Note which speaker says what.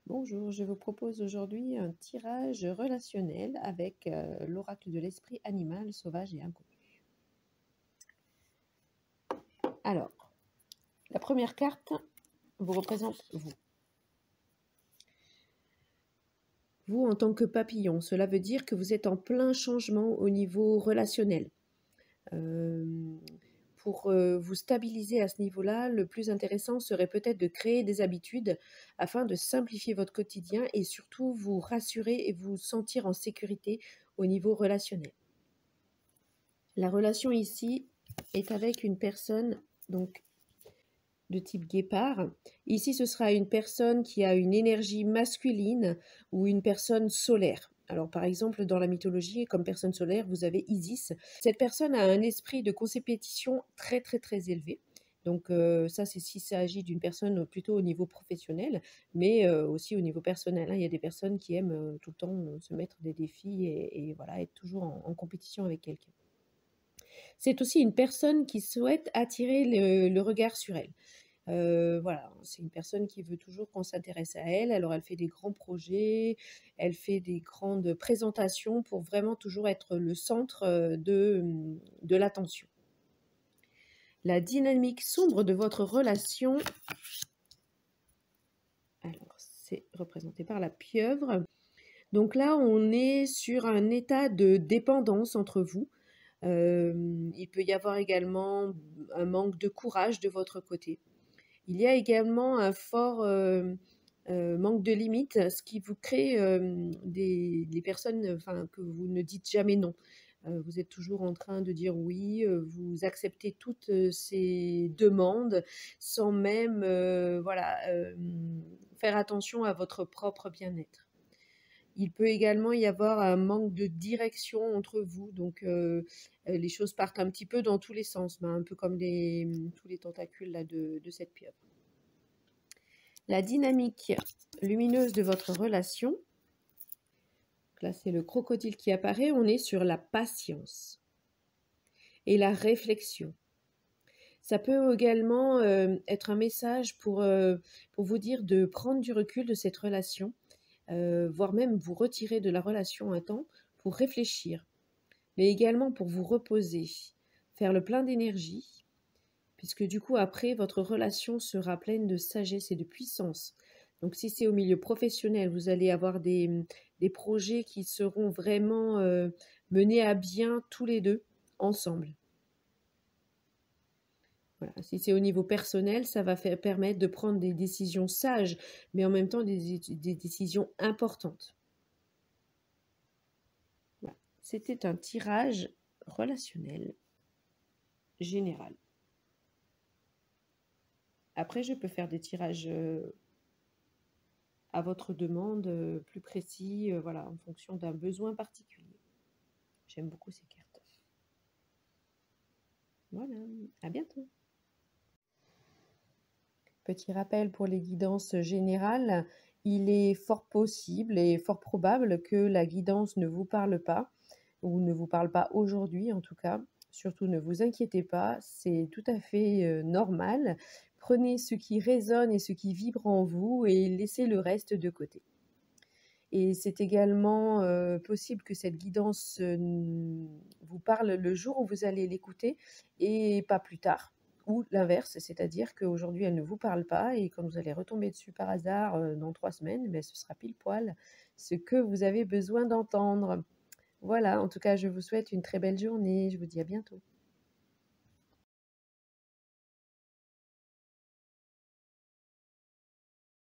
Speaker 1: Bonjour, je vous propose aujourd'hui un tirage relationnel avec l'oracle de l'esprit animal, sauvage et inconnu. Alors, la première carte vous représente vous. Vous, en tant que papillon, cela veut dire que vous êtes en plein changement au niveau relationnel. Euh, pour vous stabiliser à ce niveau-là, le plus intéressant serait peut-être de créer des habitudes afin de simplifier votre quotidien et surtout vous rassurer et vous sentir en sécurité au niveau relationnel. La relation ici est avec une personne donc de type guépard. Ici, ce sera une personne qui a une énergie masculine ou une personne solaire. Alors, par exemple, dans la mythologie, comme personne solaire, vous avez Isis. Cette personne a un esprit de compétition très, très, très élevé. Donc, ça, c'est s'il s'agit d'une personne plutôt au niveau professionnel, mais aussi au niveau personnel, hein. Il y a des personnes qui aiment tout le temps se mettre des défis et voilà, être toujours en compétition avec quelqu'un. C'est aussi une personne qui souhaite attirer le regard sur elle. Voilà, c'est une personne qui veut toujours qu'on s'intéresse à elle. Alors elle fait des grands projets, elle fait des grandes présentations pour vraiment toujours être le centre, de l'attention. La dynamique sombre de votre relation, alors c'est représenté par la pieuvre. Donc là, on est sur un état de dépendance entre vous. Il peut y avoir également un manque de courage de votre côté. Il y a également un fort manque de limites, ce qui vous crée des personnes que vous ne dites jamais non. Vous êtes toujours en train de dire oui, vous acceptez toutes ces demandes sans même faire attention à votre propre bien-être. Il peut également y avoir un manque de direction entre vous, donc les choses partent un petit peu dans tous les sens, un peu comme tous les tentacules là, de cette pieuvre. La dynamique lumineuse de votre relation, là c'est le crocodile qui apparaît, on est sur la patience et la réflexion. Ça peut également être un message pour vous dire de prendre du recul de cette relation, voire même vous retirer de la relation un temps pour réfléchir, mais également pour vous reposer, faire le plein d'énergie, puisque du coup après votre relation sera pleine de sagesse et de puissance. Donc si c'est au milieu professionnel, vous allez avoir des projets qui seront vraiment menés à bien tous les deux ensemble. Voilà. Si c'est au niveau personnel, ça va permettre de prendre des décisions sages, mais en même temps des décisions importantes. Voilà. C'était un tirage relationnel général. Après, je peux faire des tirages à votre demande plus précis, voilà, en fonction d'un besoin particulier. J'aime beaucoup ces cartes. Voilà, à bientôt. Petit rappel pour les guidances générales, il est fort possible et fort probable que la guidance ne vous parle pas, ou ne vous parle pas aujourd'hui en tout cas. Surtout ne vous inquiétez pas, c'est tout à fait normal. Prenez ce qui résonne et ce qui vibre en vous et laissez le reste de côté. Et c'est également possible que cette guidance vous parle le jour où vous allez l'écouter et pas plus tard. Ou l'inverse, c'est-à-dire qu'aujourd'hui elle ne vous parle pas et quand vous allez retomber dessus par hasard dans 3 semaines, ce sera pile poil ce que vous avez besoin d'entendre. Voilà, en tout cas je vous souhaite une très belle journée, je vous dis à bientôt.